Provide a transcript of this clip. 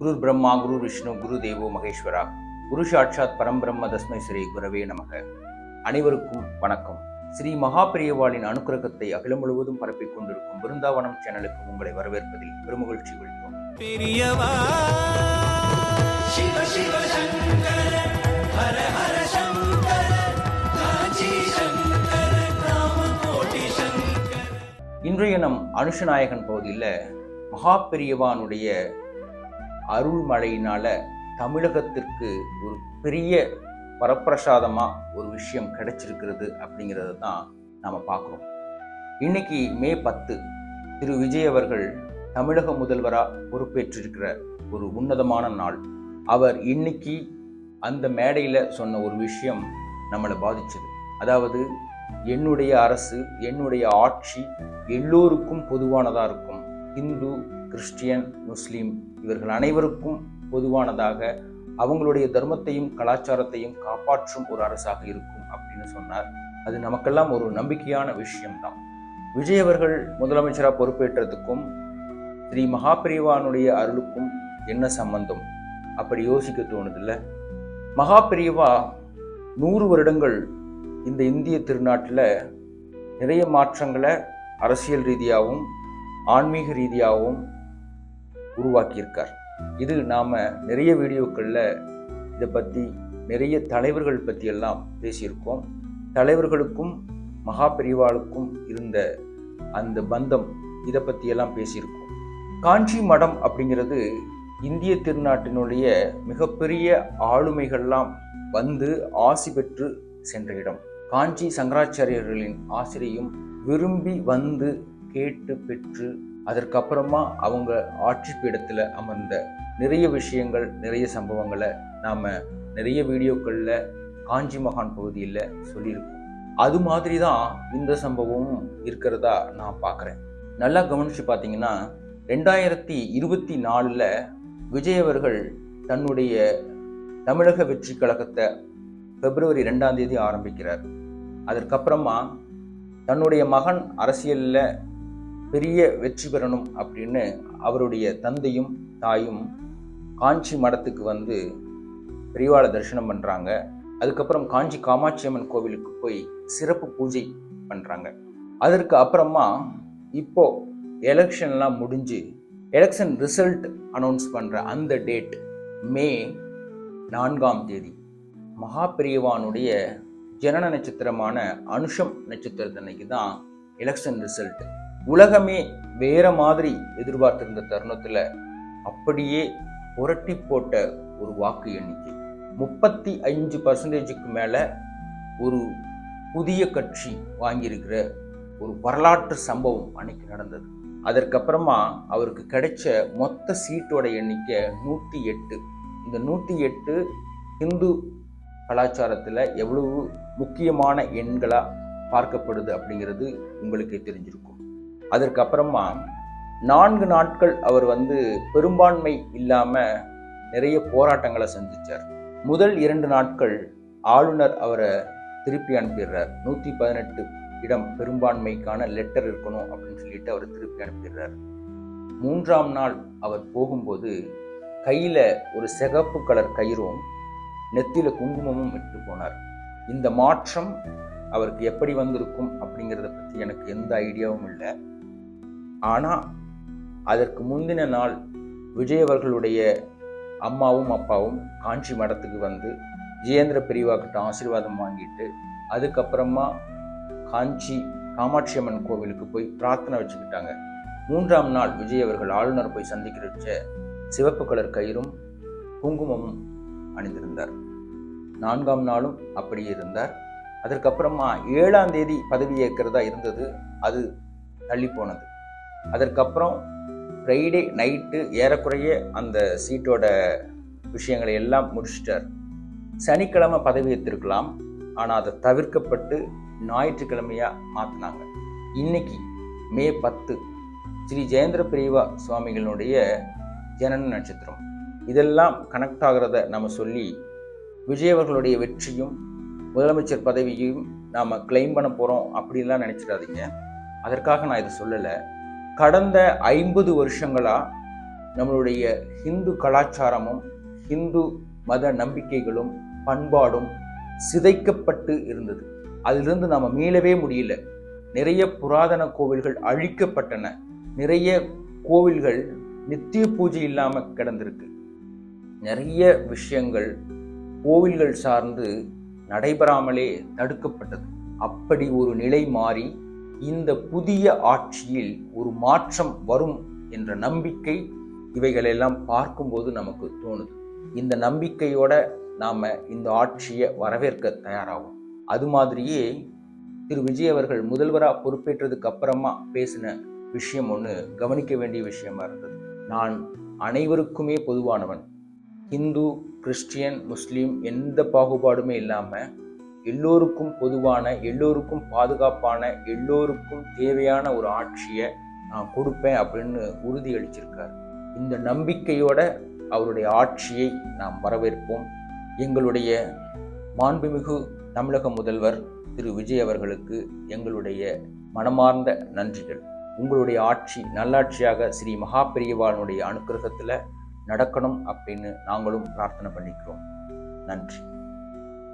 குரு பிரம்மா குரு விஷ்ணு குரு தேவோ மகேஸ்வரா குரு சாட்சாத் பரம்பிரம்ம தஸ்மை ஸ்ரீ குரவே நமக. அனைவருக்கும் வணக்கம். ஸ்ரீ மகாபெரியவாளின் அனுக்கிரகத்தை அகிலம் முழுவதும் பரப்பிக் கொண்டிருக்கும் பிருந்தாவனம் சேனலுக்கு உங்களை வரவேற்பதில் பெருமகிழ்ச்சி கொள்கிறோம். பெரியவா சிவ சிவ சங்கர ஹர ஹர சங்கர காஞ்சி சங்கர காமகோடி சங்கர. இன்றைய நம் அனுஷநாயகன் பகுதியில் மகாபெரியவானுடைய அருள்மழையினால தமிழகத்திற்கு ஒரு பெரிய வரப்பிரசாதமா ஒரு விஷயம் கிடைச்சிருக்கிறது அப்படிங்கிறத தான் நாம பார்க்குறோம். இன்னைக்கு மே 10 திரு விஜய் அவர்கள் தமிழக முதல்வரா பொறுப்பேற்றிருக்கிற ஒரு உன்னதமான நாள். அவர் இன்னைக்கு அந்த மேடையில சொன்ன ஒரு விஷயம் நம்மளை பாதிச்சது. அதாவது, என்னுடைய அரசு, என்னுடைய ஆட்சி எல்லோருக்கும் பொதுவானதா இருக்கும். இந்து, கிறிஸ்டியன், முஸ்லீம் இவர்கள் அனைவருக்கும் பொதுவானதாக அவங்களுடைய தர்மத்தையும் கலாச்சாரத்தையும் காப்பாற்றும் ஒரு அரசாக இருக்கும் அப்படின்னு சொன்னார். அது நமக்கெல்லாம் ஒரு நம்பிக்கையான விஷயம்தான். விஜய் அவர்கள் முதலமைச்சராக பொறுப்பேற்றதுக்கும் ஸ்ரீ மகாபெரியவானுடைய அருளுக்கும் என்ன சம்பந்தம் அப்படி யோசிக்க தோணுதில்ல. மகாபெரியவா 100 வருடங்கள் இந்த இந்திய திருநாட்டில் நிறைய மாற்றங்களை அரசியல் ரீதியாகவும் ஆன்மீக ரீதியாகவும் உருவாக்கியிருக்கார். இது நாம் நிறைய வீடியோக்களில் இதை பற்றி நிறைய தலைவர்கள் பற்றியெல்லாம் பேசியிருக்கோம். தலைவர்களுக்கும் மகாபெரிவாளுக்கும் இருந்த அந்த பந்தம் இதை பற்றியெல்லாம் பேசியிருக்கோம். காஞ்சி மடம் அப்படிங்கிறது இந்திய திருநாட்டினுடைய மிகப்பெரிய ஆளுமைகள்லாம் வந்து ஆசி பெற்று சென்ற இடம். காஞ்சி சங்கராச்சாரியர்களின் ஆசிரியும் விரும்பி வந்து கேட்டு பெற்று அதற்கப்புறமா அவங்க ஆட்சி பீடத்தில் அமர்ந்த நிறைய விஷயங்கள், நிறைய சம்பவங்களை நாம் நிறைய வீடியோக்களில் காஞ்சி மகான் பகுதியில் சொல்லியிருக்கோம். அது மாதிரி தான் இந்த சம்பவமும் இருக்கிறதா நான் பார்க்குறேன். நல்லா கவனித்து பார்த்தீங்கன்னா, 2024 விஜய் அவர்கள் தன்னுடைய தமிழக வெற்றி கழகத்தை பிப்ரவரி 2 ஆரம்பிக்கிறார். அதற்கப்புறமா தன்னுடைய மகன் அரசியலில் பெரிய வெற்றி பெறணும் அப்படின்னு அவருடைய தந்தையும் தாயும் காஞ்சி மடத்துக்கு வந்து பெரியவாளை தரிசனம் பண்ணுறாங்க. அதுக்கப்புறம் காஞ்சி காமாட்சி அம்மன் கோவிலுக்கு போய் சிறப்பு பூஜை பண்ணுறாங்க. அதற்கு அப்புறமா இப்போ எலெக்ஷன்லாம் முடிஞ்சு எலெக்ஷன் ரிசல்ட் அனௌன்ஸ் பண்ணுற அந்த டேட் மே 4 மகாபெரியவானுடைய ஜனன நட்சத்திரமான அனுஷம் நட்சத்திரத்தன்னைக்கு தான் எலெக்ஷன் ரிசல்ட். உலகமே வேற மாதிரி எதிர்பார்த்திருந்த தருணத்தில் அப்படியே புரட்டி போட்ட ஒரு வாக்கு எண்ணிக்கை 35% மேலே ஒரு புதிய கட்சி வாங்கியிருக்கிற ஒரு வரலாற்று சம்பவம் அன்னைக்கு நடந்தது. அதற்கப்புறமா அவருக்கு கிடைச்ச மொத்த சீட்டோட எண்ணிக்கை 108. இந்த 108 இந்து கலாச்சாரத்தில் எவ்வளவு முக்கியமான எண்களாக பார்க்கப்படுது அப்படிங்கிறது உங்களுக்கே தெரிஞ்சிருக்கும். அதற்கப்புறமா 4 நாட்கள் அவர் வந்து பெரும்பான்மை இல்லாமல் நிறைய போராட்டங்களை சந்திச்சார். முதல் 2 நாட்கள் ஆளுநர் அவரை திருப்பி அனுப்பிடுறார். 118 இடம் பெரும்பான்மைக்கான லெட்டர் இருக்கணும் அப்படின்னு சொல்லிட்டு அவர் திருப்பி அனுப்பிடுறார். 3ஆம் நாள் அவர் போகும்போது கையில் ஒரு சிகப்பு கலர் கயிறும் நெத்தியில குங்குமமும் விட்டு போனார். இந்த மாற்றம் அவருக்கு எப்படி வந்திருக்கும் அப்படிங்கிறத பற்றி எனக்கு எந்த ஐடியாவும் இல்லை. ஆனால் அதற்கு முந்தின நாள் விஜய் அவர்களுடைய அம்மாவும் அப்பாவும் காஞ்சி மடத்துக்கு வந்து ஜெயேந்திர பெரியவாக்கிட்ட ஆசீர்வாதம் வாங்கிட்டு அதுக்கப்புறமா காஞ்சி காமாட்சி அம்மன் கோவிலுக்கு போய் பிரார்த்தனை வச்சுக்கிட்டாங்க. 3ஆம் நாள் விஜய் அவர்கள் ஆளுநர் போய் சந்திக்கிறச்ச சிவப்பு கலர் கயிறும் குங்குமமும் அணிந்திருந்தார். 4ஆம் நாளும் அப்படியே இருந்தார். அதற்கப்புறமா 7ஆம் தேதி பதவி ஏற்கிறதா இருந்தது, அது தள்ளி போனது. அதற்கப்புறம் ஃப்ரைடே நைட்டு ஏறக்குறைய அந்த சீட்டோட விஷயங்களை எல்லாம் முடிச்சிட்டார். சனிக்கிழமை பதவி ஏற்றிருக்கலாம், ஆனால் அதை தவிர்க்கப்பட்டு ஞாயிற்றுக்கிழமையாக மாற்றினாங்க. இன்னைக்கு மே 10 ஸ்ரீ ஜெயேந்திர பெரியவா சுவாமிகளுடைய ஜனன நட்சத்திரம். இதெல்லாம் கனெக்ட் ஆகிறத நம்ம சொல்லி விஜய் அவர்களுடைய வெற்றியும் முதலமைச்சர் பதவியும் நாம் கிளைம் பண்ண போகிறோம் அப்படின்லாம் நினச்சிடாதீங்க. அதற்காக நான் இதை சொல்லலை. கடந்த 50 வருஷங்களாக நம்மளுடைய ஹிந்து கலாச்சாரமும் ஹிந்து மத நம்பிக்கைகளும் பண்பாடும் சிதைக்கப்பட்டு இருந்தது. அதிலிருந்து நாம் மீளவே முடியல. நிறைய புராதன கோவில்கள் அழிக்கப்பட்டன. நிறைய கோவில்கள் நித்திய பூஜை இல்லாமல் கிடந்திருக்கு. நிறைய விஷயங்கள் கோவில்கள் சார்ந்து நடைபெறாமலே தடுக்கப்பட்டது. அப்படி ஒரு நிலை மாறி இந்த புதிய ஆட்சியில் ஒரு மாற்றம் வரும் என்ற நம்பிக்கை இவைகளெல்லாம் பார்க்கும்போது நமக்கு தோணுது. இந்த நம்பிக்கையோட நாம் இந்த ஆட்சியை வரவேற்க தயாராகும். அது மாதிரியே திரு விஜய் அவர்கள் முதல்வராக பொறுப்பேற்றதுக்கு அப்புறமா பேசின விஷயம் ஒன்று கவனிக்க வேண்டிய விஷயமா இருந்தது. நான் அனைவருக்குமே பொதுவானவன், ஹிந்து, கிறிஸ்டியன், முஸ்லீம் எந்த பாகுபாடுமே இல்லாமல் எல்லோருக்கும் பொதுவான, எல்லோருக்கும் பாதுகாப்பான, எல்லோருக்கும் தேவையான ஒரு ஆட்சியை நான் கொடுப்பேன் அப்படின்னு உறுதியளிச்சிருக்கார். இந்த நம்பிக்கையோட அவருடைய ஆட்சியை நாம் வரவேற்போம். எங்களுடைய மாண்புமிகு தமிழக முதல்வர் திரு விஜய் அவர்களுக்கு எங்களுடைய மனமார்ந்த நன்றிகள். உங்களுடைய ஆட்சி நல்லாட்சியாக ஸ்ரீ மகா பெரியவாளுடைய அனுக்கிரகத்தில் நடக்கணும் அப்படின்னு நாங்களும் பிரார்த்தனை பண்ணிக்கிறோம். நன்றி.